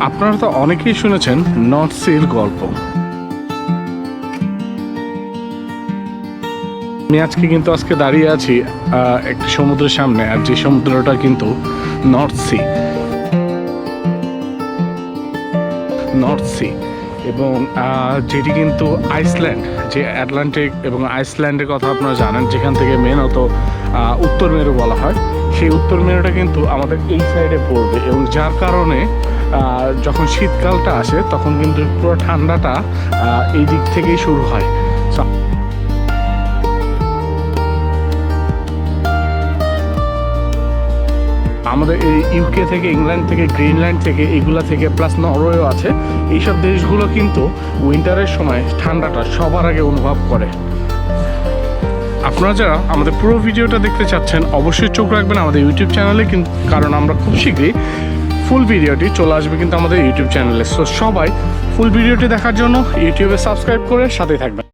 আপনারা তো অনেকেই শুনেছেন নর্থ সির গল্প। আমি আজকে দাঁড়িয়ে আছি একটি সমুদ্রের সামনে, আর যে সমুদ্রটা কিন্তু নর্থ সি এবং যেটি কিন্তু আইসল্যান্ড, যে আটলান্টিক এবং আইসল্যান্ডের কথা আপনারা জানেন, যেখান থেকে মেনত উত্তর মেরু বলা হয়, সেই উত্তর মেরুটা কিন্তু আমাদের এই সাইডে পড়বে এবং যার কারণে যখন শীতকালটা আসে তখন কিন্তু পুরো ঠান্ডাটা এই দিক থেকেই শুরু হয়। আমাদের এই ইউকে থেকে, ইংল্যান্ড থেকে, গ্রিনল্যান্ড থেকে, এগুলা থেকে, প্লাস নরওয়েও আছে, এইসব দেশগুলো কিন্তু উইন্টারের সময় ঠান্ডাটা সবার আগে অনুভব করে। আপনারা যারা আমাদের পুরো ভিডিওটা দেখতে চাচ্ছেন অবশ্যই চোখ রাখবেন আমাদের ইউটিউব চ্যানেলে, কারণ আমরা খুব শীঘ্রই ফুল ভিডিওটি চলে আসবে কিন্তু আমাদের ইউটিউব চ্যানেলে। সো সবাই ফুল ভিডিওটি দেখার জন্য ইউটিউবে সাবস্ক্রাইব করে সাথে থাকবেন।